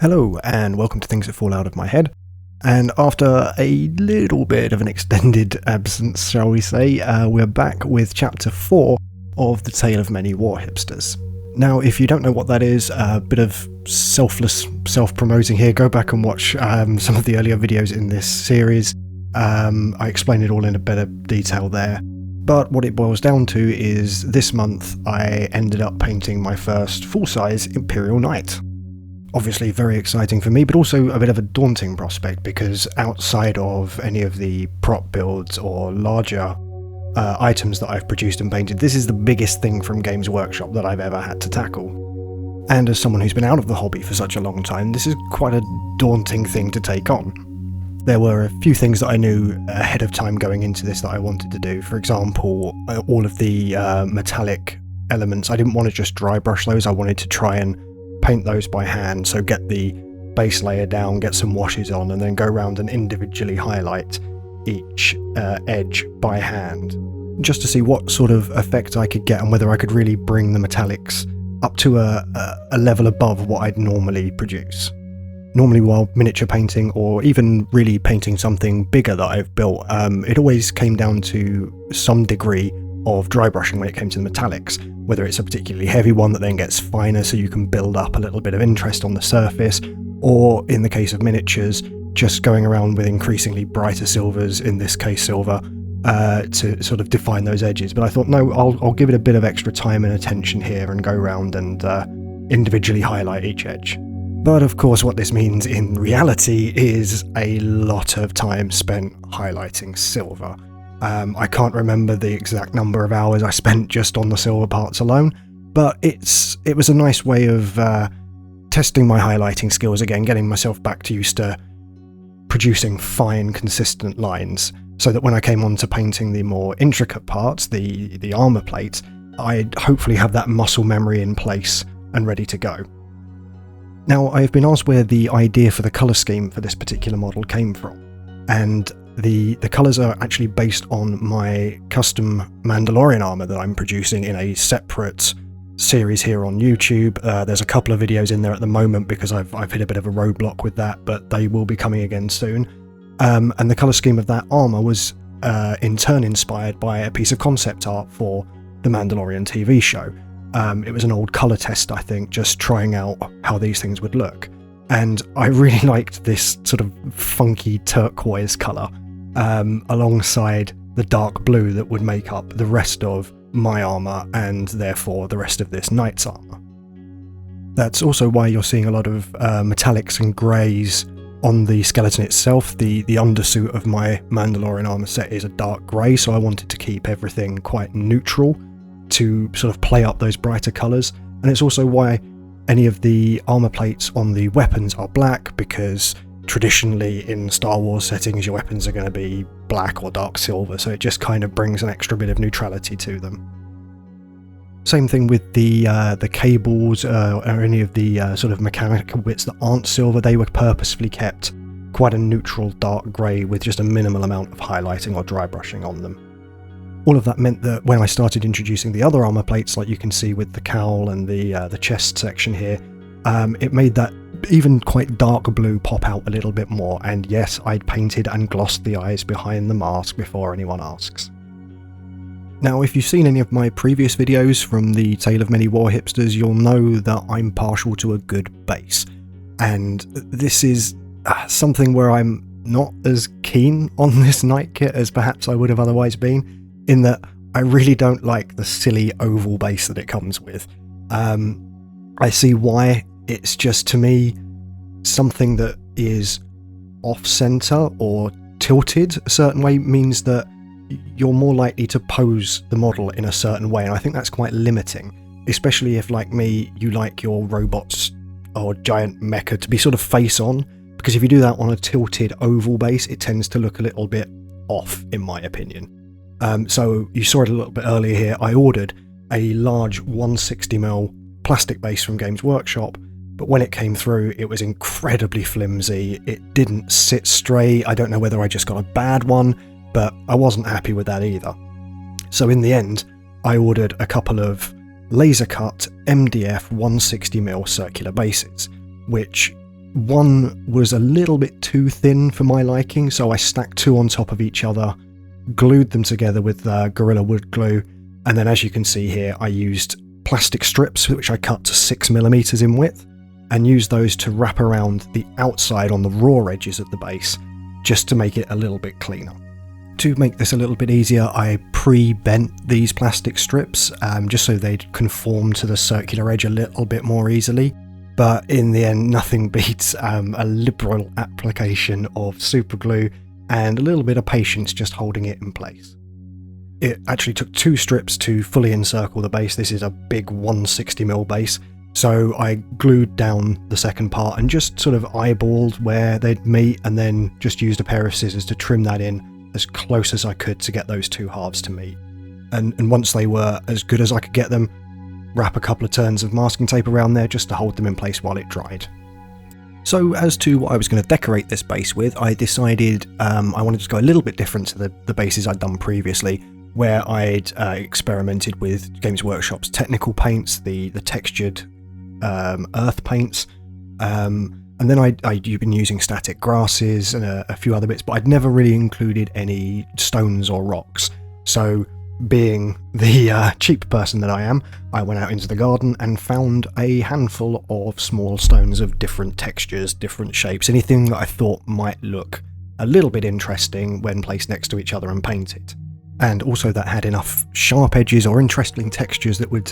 Hello and welcome to Things That Fall Out of My Head. And after a little bit of an extended absence, shall we say, we're back with Chapter 4 of The Tale of Many Warhipsters. Now, if you don't know what that is, a bit of selfless self-promoting here, go back and watch some of the earlier videos in this series. I explain it all in a better detail there. But what it boils down to is this month I ended up painting my first full-size Imperial Knight. Obviously very exciting for me, but also a bit of a daunting prospect because outside of any of the prop builds or larger items that I've produced and painted, this is the biggest thing from Games Workshop that I've ever had to tackle. And as someone who's been out of the hobby for such a long time, this is quite a daunting thing to take on. There were a few things that I knew ahead of time going into this that I wanted to do. For example, all of the metallic elements, I didn't want to just dry brush those, I wanted to try and paint those by hand, so get the base layer down, get some washes on, and then go around and individually highlight each edge by hand, just to see what sort of effect I could get and whether I could really bring the metallics up to a level above what I'd normally produce. Normally while miniature painting or even really painting something bigger that I've built, it always came down to some degree of dry brushing when it came to the metallics, whether it's a particularly heavy one that then gets finer so you can build up a little bit of interest on the surface, or in the case of miniatures, just going around with increasingly brighter silvers, in this case silver, to sort of define those edges. But I thought, no, I'll give it a bit of extra time and attention here and go around and individually highlight each edge. But of course what this means in reality is a lot of time spent highlighting silver. I can't remember the exact number of hours I spent just on the silver parts alone, but it was a nice way of testing my highlighting skills again, getting myself back to used to producing fine, consistent lines, so that when I came on to painting the more intricate parts, the armour plate, I'd hopefully have that muscle memory in place and ready to go. Now, I've been asked where the idea for the colour scheme for this particular model came from, and the colours are actually based on my custom Mandalorian armour that I'm producing in a separate series here on YouTube. There's a couple of videos in there at the moment because I've hit a bit of a roadblock with that, but they will be coming again soon. And the colour scheme of that armour was in turn inspired by a piece of concept art for the Mandalorian TV show. It was an old colour test, I think, just trying out how these things would look. And I really liked this sort of funky turquoise colour, alongside the dark blue that would make up the rest of my armour and therefore the rest of this knight's armour. That's also why you're seeing a lot of metallics and greys on the skeleton itself. The undersuit of my Mandalorian armour set is a dark grey, so I wanted to keep everything quite neutral to sort of play up those brighter colours. And it's also why any of the armour plates on the weapons are black, because traditionally in Star Wars settings your weapons are going to be black or dark silver, so it just kind of brings an extra bit of neutrality to them. Same thing with the cables or any of the sort of mechanical bits that aren't silver. They were purposefully kept quite a neutral dark grey with just a minimal amount of highlighting or dry brushing on them. All of that meant that when I started introducing the other armour plates, like you can see with the cowl and the chest section here, it made that even quite dark blue pop out a little bit more. And yes, I'd painted and glossed the eyes behind the mask before anyone asks. Now, if you've seen any of my previous videos from the Tale of Many Warhipsters, you'll know that I'm partial to a good base. And this is something where I'm not as keen on this knight kit as perhaps I would have otherwise been, in that I really don't like the silly oval base that it comes with. I see why. It's just, to me, something that is off-center or tilted a certain way means that you're more likely to pose the model in a certain way, and I think that's quite limiting, especially if, like me, you like your robots or giant mecha to be sort of face-on, because if you do that on a tilted oval base, it tends to look a little bit off, in my opinion. So you saw it a little bit earlier here, I ordered a large 160mm plastic base from Games Workshop, but when it came through it was incredibly flimsy, it didn't sit straight. I don't know whether I just got a bad one, but I wasn't happy with that either. So in the end, I ordered a couple of laser cut MDF 160mm circular bases, which One was a little bit too thin for my liking, so I stacked 2 on top of each other, glued them together with Gorilla Wood glue, and then as you can see here, I used plastic strips which I cut to 6mm in width, and used those to wrap around the outside on the raw edges of the base, just to make it a little bit cleaner. To make this a little bit easier, I pre-bent these plastic strips, just so they'd conform to the circular edge a little bit more easily. But in the end, nothing beats a liberal application of super glue and a little bit of patience just holding it in place. It actually took 2 strips to fully encircle the base. This is a big 160mm base, so I glued down the second part and just sort of eyeballed where they'd meet, and then just used a pair of scissors to trim that in as close as I could to get those 2 halves to meet. And once they were as good as I could get them, wrap a couple of turns of masking tape around there just to hold them in place while it dried. So as to what I was going to decorate this base with, I decided I wanted to go a little bit different to the bases I'd done previously, where I'd experimented with Games Workshop's technical paints, the textured earth paints, and then I'd been using static grasses and a few other bits, but I'd never really included any stones or rocks. So being the cheap person that I am, I went out into the garden and found a handful of small stones of different textures, different shapes, anything that I thought might look a little bit interesting when placed next to each other and painted. And also that had enough sharp edges or interesting textures that would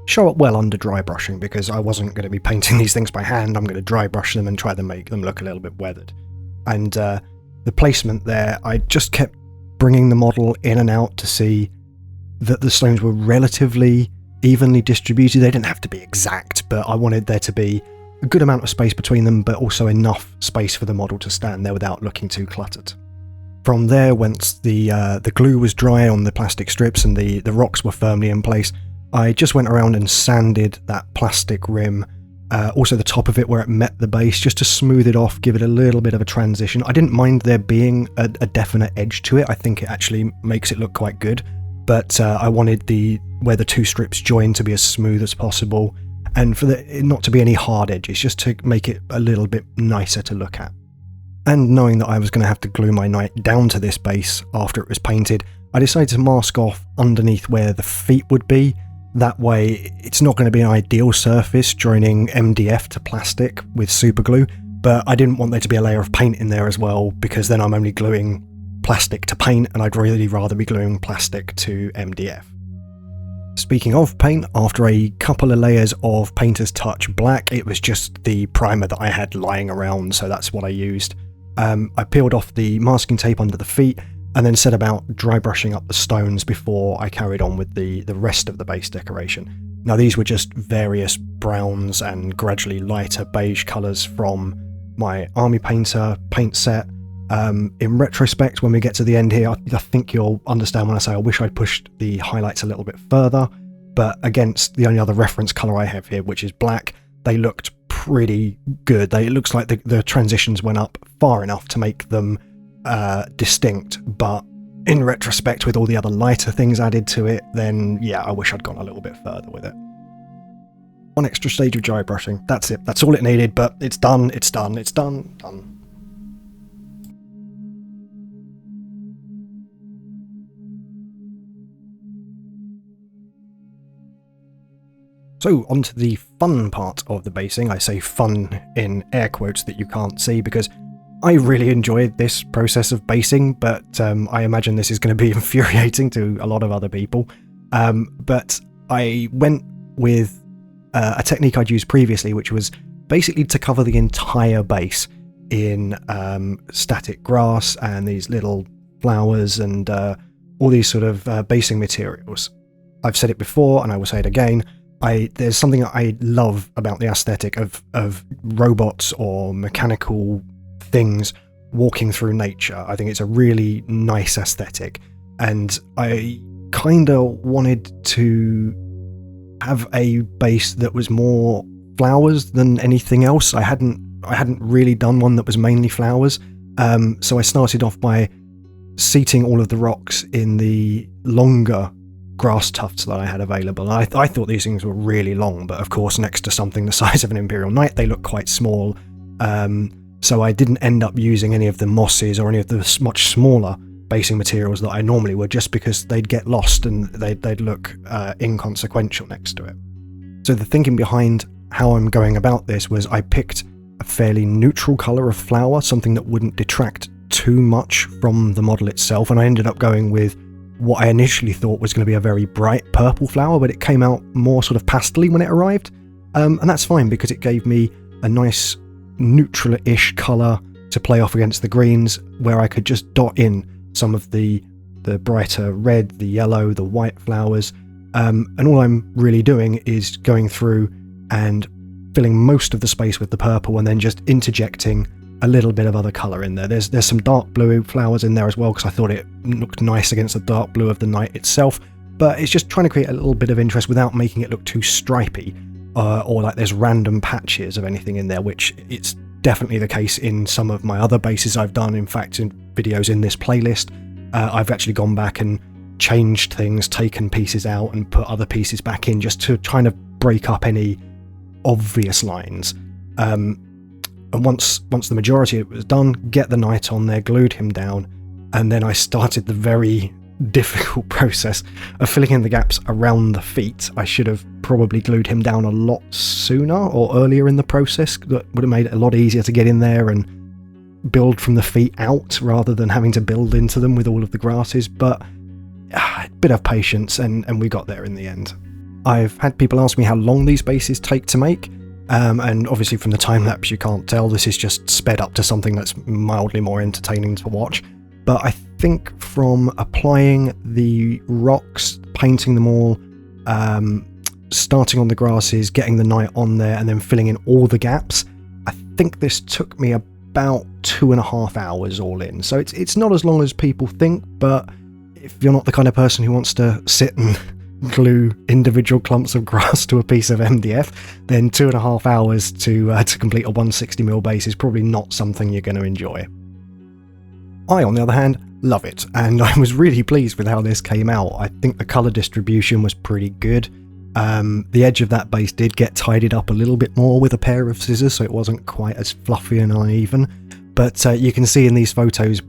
show up well under dry brushing, because I wasn't going to be painting these things by hand. I'm going to dry brush them and try to make them look a little bit weathered. And the placement there, I just kept bringing the model in and out to see that the stones were relatively evenly distributed. They didn't have to be exact, but I wanted there to be a good amount of space between them, but also enough space for the model to stand there without looking too cluttered. From there, once the glue was dry on the plastic strips and the rocks were firmly in place, I just went around and sanded that plastic rim, also the top of it where it met the base, just to smooth it off, give it a little bit of a transition. I didn't mind there being a definite edge to it. I think it actually makes it look quite good. But I wanted where the 2 strips join to be as smooth as possible, and for it not to be any hard edges, just to make it a little bit nicer to look at. And knowing that I was going to have to glue my knight down to this base after it was painted, I decided to mask off underneath where the feet would be. That way it's not going to be an ideal surface joining MDF to plastic with super glue, but I didn't want there to be a layer of paint in there as well, because then I'm only gluing plastic to paint, and I'd really rather be gluing plastic to MDF. Speaking of paint, after a couple of layers of Painter's Touch Black, it was just the primer that I had lying around, so that's what I used. I peeled off the masking tape under the feet, and then set about dry brushing up the stones before I carried on with the rest of the base decoration. Now these were just various browns and gradually lighter beige colours from my Army Painter paint set. In retrospect, when we get to the end here, I think you'll understand when I say I wish I'd pushed the highlights a little bit further, but against the only other reference colour I have here, which is black, they looked pretty good. It looks like the transitions went up far enough to make them distinct, but in retrospect, with all the other lighter things added to it, then yeah, I wish I'd gone a little bit further with it. One extra stage of dry brushing, that's it, that's all it needed, but it's done. So onto the fun part of the basing. I say fun in air quotes that you can't see, because I really enjoyed this process of basing, but I imagine this is going to be infuriating to a lot of other people. But I went with a technique I'd used previously, which was basically to cover the entire base in static grass and these little flowers and all these sort of basing materials. I've said it before and I will say it again. There's something that I love about the aesthetic of robots or mechanical things walking through nature. I think it's a really nice aesthetic, and I kind of wanted to have a base that was more flowers than anything else. I hadn't really done one that was mainly flowers, so I started off by seating all of the rocks in the longer grass tufts that I had available. I thought these things were really long, but of course next to something the size of an Imperial Knight they look quite small, So I didn't end up using any of the mosses or any of the much smaller basing materials that I normally would, just because they'd get lost and they'd look inconsequential next to it. So the thinking behind how I'm going about this was I picked a fairly neutral colour of flower, something that wouldn't detract too much from the model itself, and I ended up going with what I initially thought was going to be a very bright purple flower, but it came out more sort of pastel-y when it arrived, and that's fine because it gave me a nice neutral-ish colour to play off against the greens, where I could just dot in some of the brighter red, the yellow, the white flowers, and all I'm really doing is going through and filling most of the space with the purple and then just interjecting a little bit of other colour in there. There's some dark blue flowers in there as well because I thought it looked nice against the dark blue of the night itself, but it's just trying to create a little bit of interest without making it look too stripy or like there's random patches of anything in there, which it's definitely the case in some of my other bases I've done. In fact, in videos in this playlist, I've actually gone back and changed things, taken pieces out and put other pieces back in just to kind of break up any obvious lines. And once the majority of it was done, get the knight on there, glued him down, and then I started the very difficult process of filling in the gaps around the feet. I should have probably glued him down a lot sooner or earlier in the process. That would have made it a lot easier to get in there and build from the feet out rather than having to build into them with all of the grasses, but a bit of patience and we got there in the end. I've had people ask me how long these bases take to make, and obviously from the time lapse you can't tell. This is just sped up to something that's mildly more entertaining to watch. But I think from applying the rocks, painting them all, starting on the grasses, getting the knight on there, and then filling in all the gaps, I think this took me about 2.5 hours all in. So it's not as long as people think, but if you're not the kind of person who wants to sit and glue individual clumps of grass to a piece of MDF, then 2.5 hours to complete a 160mm base is probably not something you're going to enjoy. I, on the other hand, love it, and I was really pleased with how this came out. I think the colour distribution was pretty good. The edge of that base did get tidied up a little bit more with a pair of scissors, so it wasn't quite as fluffy and uneven. But you can see in these photos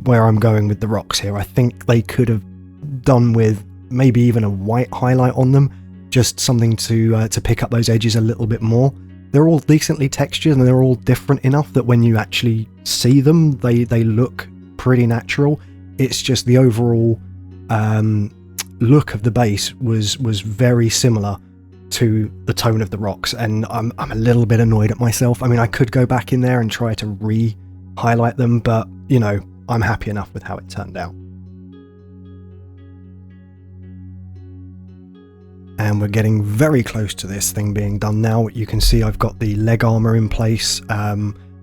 where I'm going with the rocks here. I think they could have done with maybe even a white highlight on them, just something to pick up those edges a little bit more. They're all decently textured and they're all different enough that when you actually see them, they look pretty natural. It's just the overall look of the base was very similar to the tone of the rocks, and I'm a little bit annoyed at myself. I mean, I could go back in there and try to re-highlight them, but, you know, I'm happy enough with how it turned out. And we're getting very close to this thing being done now. You can see I've got the leg armour in place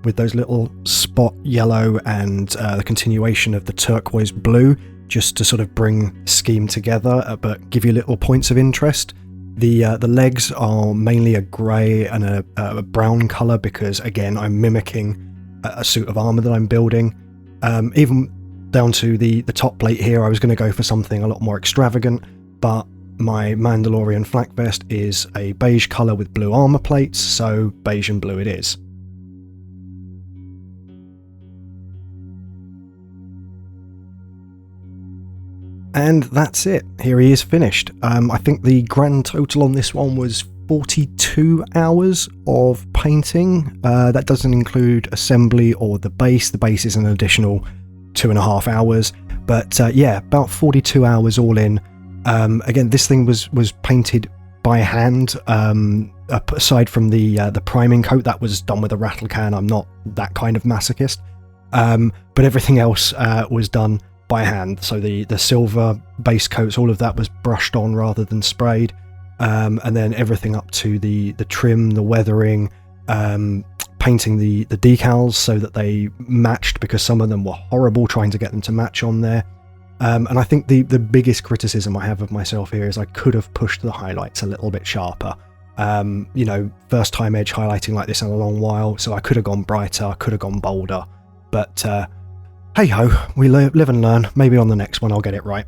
with those little spot yellow and the continuation of the turquoise blue, just to sort of bring the scheme together, but give you little points of interest. The legs are mainly a grey and a brown colour because, again, I'm mimicking a suit of armour that I'm building. Even down to the top plate here, I was going to go for something a lot more extravagant, but my Mandalorian flak vest is a beige colour with blue armour plates, so beige and blue it is. And that's it. Here he is finished. I think the grand total on this one was 42 hours of painting. That doesn't include assembly or the base. The base is an additional 2.5 hours. But yeah, about 42 hours all in. Again, this thing was painted by hand. Aside from the priming coat, that was done with a rattle can. I'm not that kind of masochist. But everything else was done by hand. So the silver base coats, all of that was brushed on rather than sprayed. And then everything up to the trim, the weathering, painting the decals so that they matched, because some of them were horrible trying to get them to match on there. And I think the biggest criticism I have of myself here is I could have pushed the highlights a little bit sharper. You know, first time edge highlighting like this in a long while, so I could have gone brighter, I could have gone bolder. But hey ho, we live and learn. Maybe on the next one I'll get it right.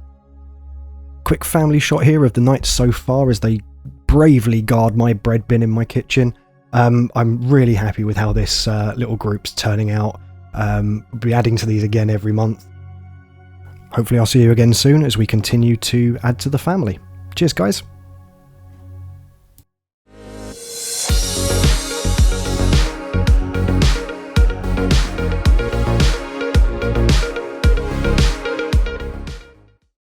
Quick family shot here of the knights so far as they bravely guard my bread bin in my kitchen. I'm really happy with how this little group's turning out. We'll be adding to these again every month. Hopefully I'll see you again soon as we continue to add to the family. Cheers, guys.